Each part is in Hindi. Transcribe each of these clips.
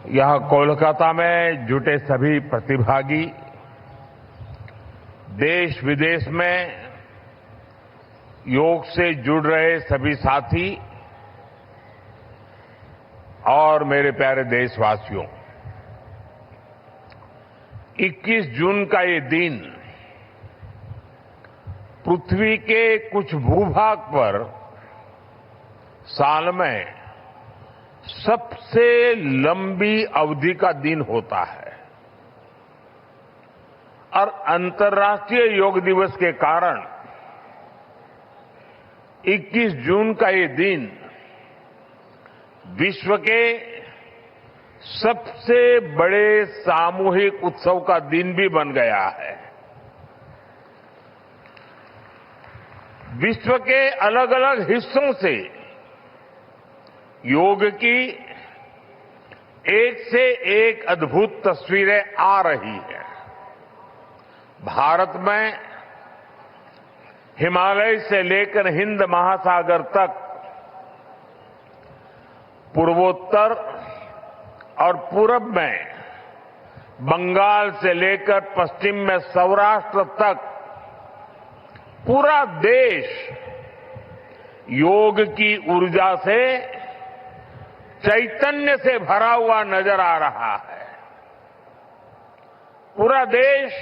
यहां कोलकाता में जुटे सभी प्रतिभागी, देश विदेश में योग से जुड़ रहे सभी साथी और मेरे प्यारे देशवासियों, 21 जून का ये दिन पृथ्वी के कुछ भूभाग पर साल में सबसे लंबी अवधि का दिन होता है और अंतर्राष्ट्रीय योग दिवस के कारण 21 जून का ये दिन विश्व के सबसे बड़े सामूहिक उत्सव का दिन भी बन गया है। विश्व के अलग अलग हिस्सों से योग की एक से एक अद्भुत तस्वीरें आ रही हैं। भारत में हिमालय से लेकर हिंद महासागर तक, पूर्वोत्तर और पूरब में बंगाल से लेकर पश्चिम में सौराष्ट्र तक पूरा देश योग की ऊर्जा से, चैतन्य से भरा हुआ नजर आ रहा है। पूरा देश,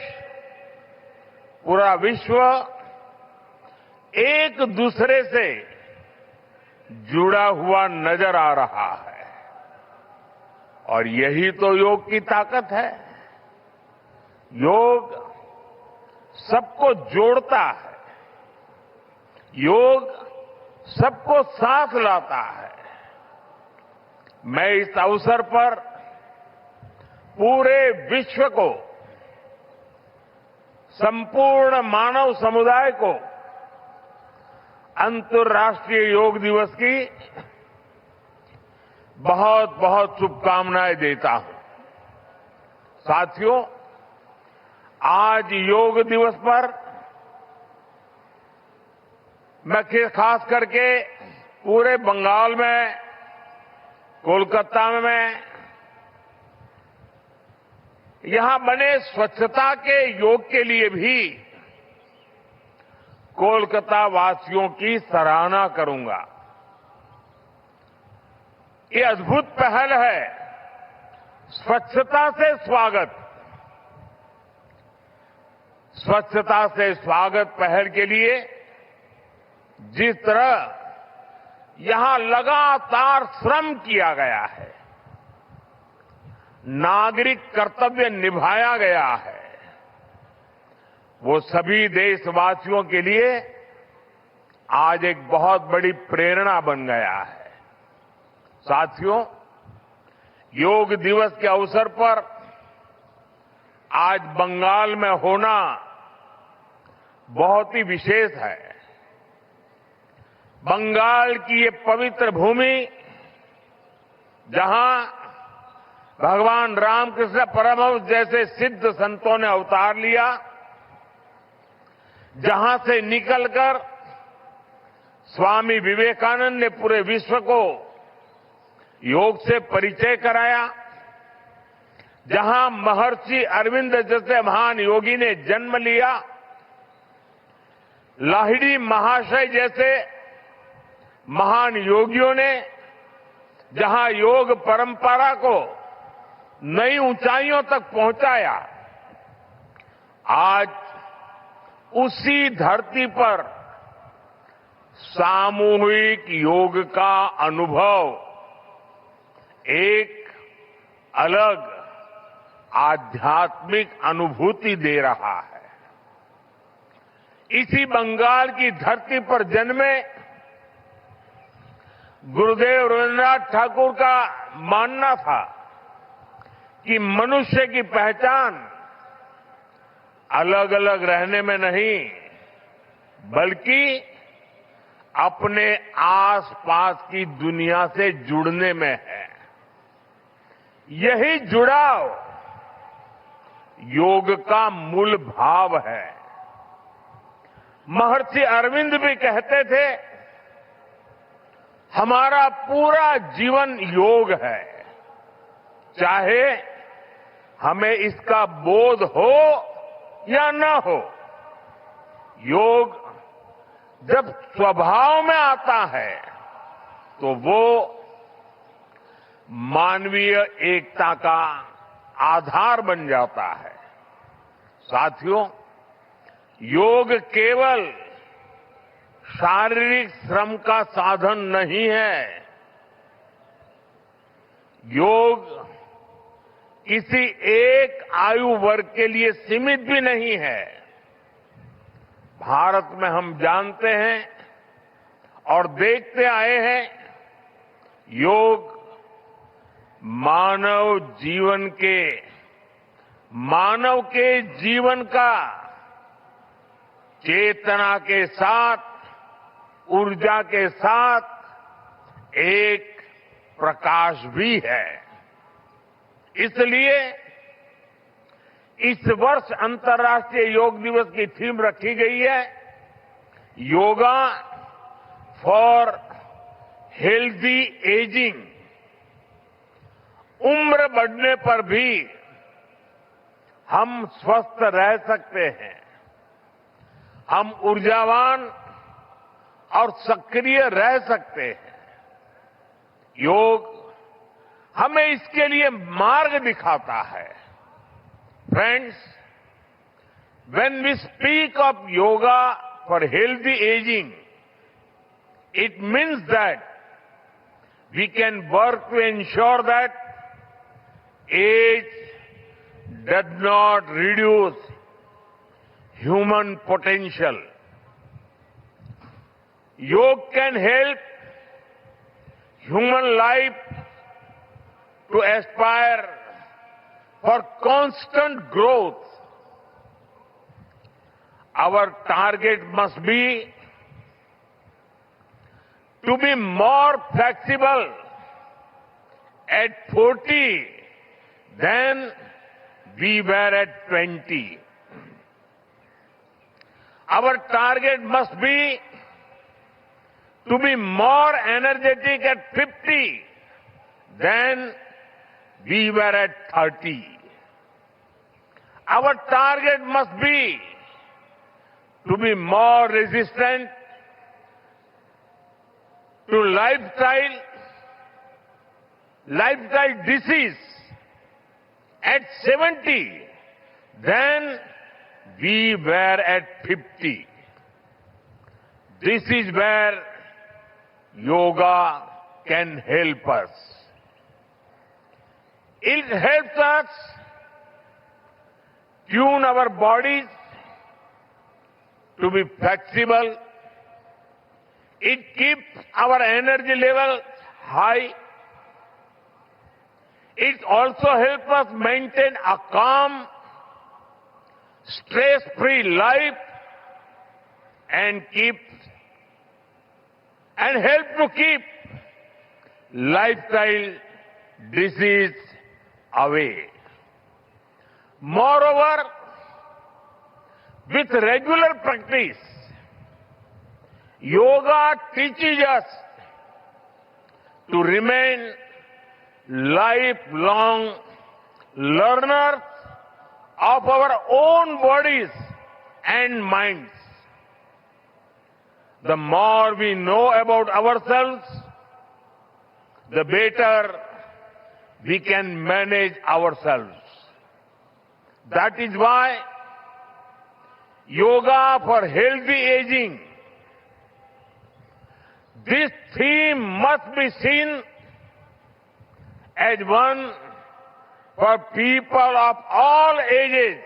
पूरा विश्व एक दूसरे से जुड़ा हुआ नजर आ रहा है और यही तो योग की ताकत है। योग सबको जोड़ता है, योग सबको साथ लाता है। मैं इस अवसर पर पूरे विश्व को, संपूर्ण मानव समुदाय को अंतर्राष्ट्रीय योग दिवस की बहुत बहुत शुभकामनाएं देता हूं। साथियों, आज योग दिवस पर मैं खास करके पूरे बंगाल में, कोलकाता में यहां बने स्वच्छता के योग के लिए भी कोलकाता वासियों की सराहना करूंगा। ये अद्भुत पहल है, स्वच्छता से स्वागत। स्वच्छता से स्वागत पहल के लिए जिस तरह यहां लगातार श्रम किया गया है, नागरिक कर्तव्य निभाया गया है, वो सभी देशवासियों के लिए आज एक बहुत बड़ी प्रेरणा बन गया है। साथियों, योग दिवस के अवसर पर आज बंगाल में होना बहुत ही विशेष है। बंगाल की ये पवित्र भूमि, जहां भगवान रामकृष्ण परमहंस जैसे सिद्ध संतों ने अवतार लिया, जहां से निकलकर स्वामी विवेकानंद ने पूरे विश्व को योग से परिचय कराया, जहां महर्षि अरविंद जैसे महान योगी ने जन्म लिया, लाहिड़ी महाशय जैसे महान योगियों ने जहां योग परंपरा को नई ऊंचाइयों तक पहुंचाया, आज उसी धरती पर सामूहिक योग का अनुभव एक अलग आध्यात्मिक अनुभूति दे रहा है। इसी बंगाल की धरती पर जन्मे गुरुदेव रविन्द्रनाथ ठाकुर का मानना था कि मनुष्य की पहचान अलग अलग रहने में नहीं, बल्कि अपने आसपास की दुनिया से जुड़ने में है। यही जुड़ाव योग का मूल भाव है। महर्षि अरविंद भी कहते थे, हमारा पूरा जीवन योग है। चाहे हमें इसका बोध हो या न हो। योग जब स्वभाव में आता है तो वो मानवीय एकता का आधार बन जाता है। साथियों, योग केवल शारीरिक श्रम का साधन नहीं है। योग किसी एक आयु वर्ग के लिए सीमित भी नहीं है। भारत में हम जानते हैं और देखते आए हैं, योग मानव के जीवन का चेतना के साथ, ऊर्जा के साथ एक प्रकाश भी है। इसलिए इस वर्ष अंतर्राष्ट्रीय योग दिवस की थीम रखी गई है, योगा फॉर हेल्दी एजिंग। उम्र बढ़ने पर भी हम स्वस्थ रह सकते हैं, हम ऊर्जावान और सक्रिय रह सकते हैं। योग हमें इसके लिए मार्ग दिखाता है। Friends, when we speak of yoga for healthy aging, it means that we can work to ensure that age does not reduce human potential. Yoga can help human life to aspire for constant growth. Our target must be to be more flexible at 40 than we were at 20. Our target must be to be more energetic at 50 than we were at 30. Our target must be to be more resistant to lifestyle disease at 70 than we were at 50. This is where yoga can help us. It helps us tune our bodies to be flexible. It keeps our energy levels high. It also helps us maintain a calm, stress-free life and help to keep lifestyle disease away. Moreover, with regular practice, yoga teaches us to remain lifelong learners of our own bodies and minds. The more we know about ourselves, the better we can manage ourselves. That is why yoga for healthy aging, this theme must be seen as one for people of all ages,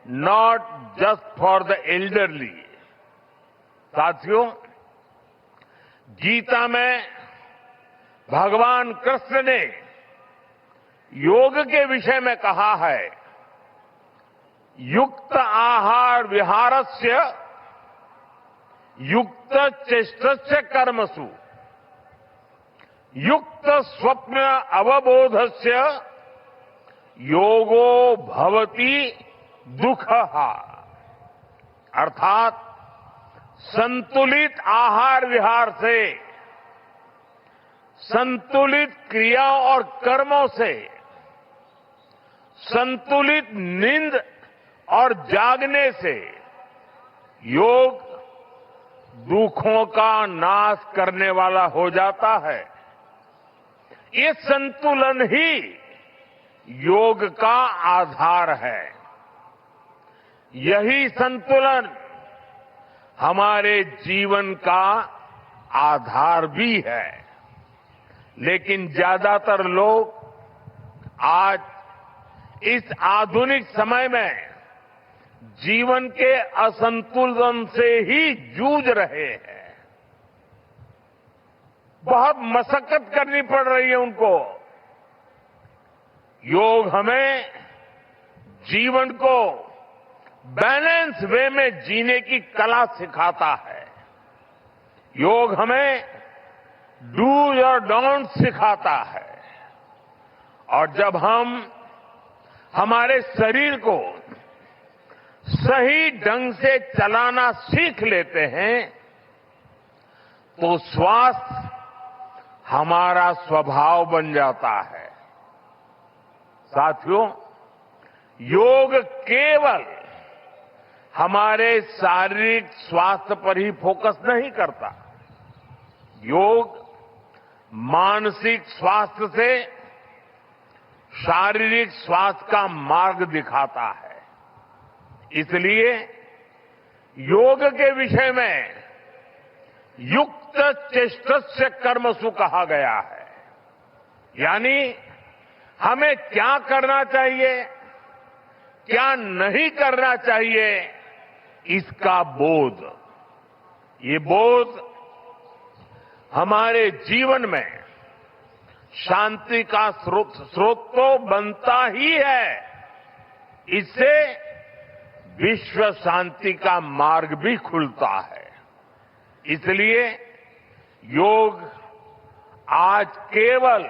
not just for the elderly. साथियों, गीता में भगवान कृष्ण ने योग के विषय में कहा है, युक्त आहार विहारस्य युक्त चेष्टस्य कर्मसु युक्त स्वप्न अवबोधस्य योगो भवति दुःखः। अर्थात संतुलित आहार विहार से, संतुलित क्रियाओं और कर्मों से संतुलित नींद और जागने से योग दुखों का नाश करने वाला हो जाता है। ये संतुलन ही योग का आधार है। यही संतुलन हमारे जीवन का आधार भी है। लेकिन ज्यादातर लोग आज इस आधुनिक समय में जीवन के असंतुलन से ही जूझ रहे हैं। बहुत मशक्कत करनी पड़ रही है उनको। योग हमें जीवन को बैलेंस वे में जीने की कला सिखाता है। योग हमें डूज और डोंट सिखाता है। और जब हम हमारे शरीर को सही ढंग से चलाना सीख लेते हैं तो स्वास्थ्य हमारा स्वभाव बन जाता है। साथियों, योग केवल हमारे शारीरिक स्वास्थ्य पर ही फोकस नहीं करता। योग मानसिक स्वास्थ्य से शारीरिक स्वास्थ्य का मार्ग दिखाता है। इसलिए योग के विषय में युक्त चेष्टस्य कर्मसु कहा गया है। यानी हमें क्या करना चाहिए, क्या नहीं करना चाहिए, इसका बोध। ये बोध हमारे जीवन में शांति का स्रोत तो बनता ही है। इससे विश्व शांति का मार्ग भी खुलता है। इसलिए योग आज केवल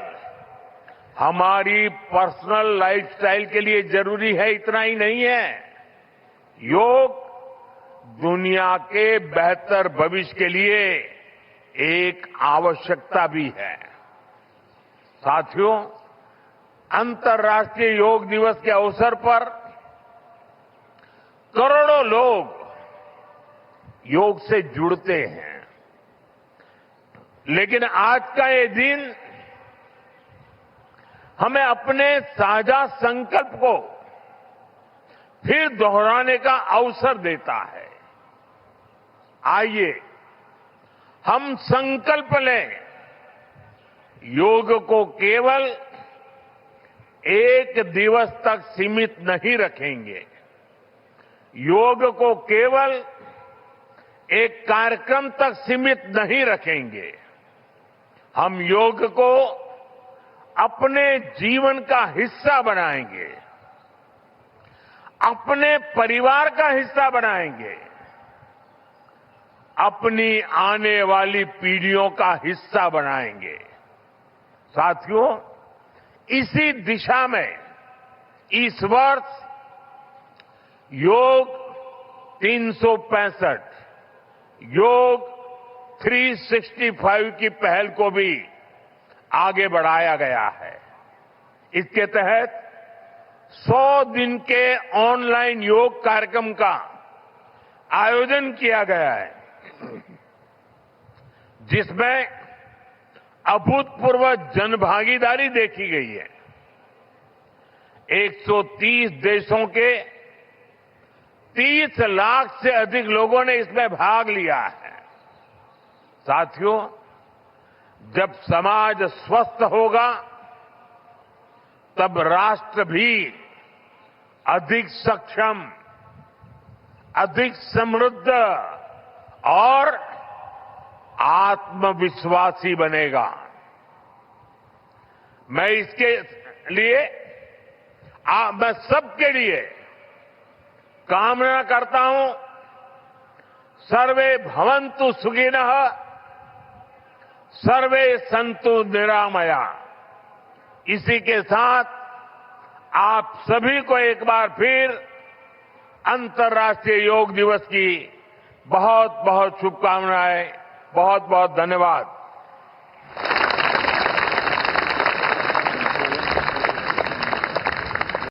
हमारी पर्सनल लाइफस्टाइल के लिए जरूरी है इतना ही नहीं है। योग दुनिया के बेहतर भविष्य के लिए एक आवश्यकता भी है। साथियों, अंतर्राष्ट्रीय योग दिवस के अवसर पर करोड़ों लोग योग से जुड़ते हैं। लेकिन आज का ये दिन हमें अपने साझा संकल्प को फिर दोहराने का अवसर देता है। आइए हम संकल्प लें, योग को केवल एक दिवस तक सीमित नहीं रखेंगे। योग को केवल एक कार्यक्रम तक सीमित नहीं रखेंगे। हम योग को अपने जीवन का हिस्सा बनाएंगे, अपने परिवार का हिस्सा बनाएंगे, अपनी आने वाली पीढ़ियों का हिस्सा बनाएंगे। साथियों, इसी दिशा में इस वर्ष योग 365 योग 365 की पहल को भी आगे बढ़ाया गया है। इसके तहत 100 दिन के ऑनलाइन योग कार्यक्रम का आयोजन किया गया है, जिसमें अभूतपूर्व जनभागीदारी देखी गई है। 130 देशों के 30 लाख से अधिक लोगों ने इसमें भाग लिया है। साथियों, जब समाज स्वस्थ होगा तब राष्ट्र भी अधिक सक्षम, अधिक समृद्ध और आत्मविश्वासी बनेगा। मैं इसके लिए मैं सबके लिए कामना करता हूं, सर्वे भवन्तु सुखिनः, सर्वे सन्तु निरामया। इसी के साथ आप सभी को एक बार फिर अंतर्राष्ट्रीय योग दिवस की बहुत बहुत शुभकामनाएं, बहुत बहुत धन्यवाद।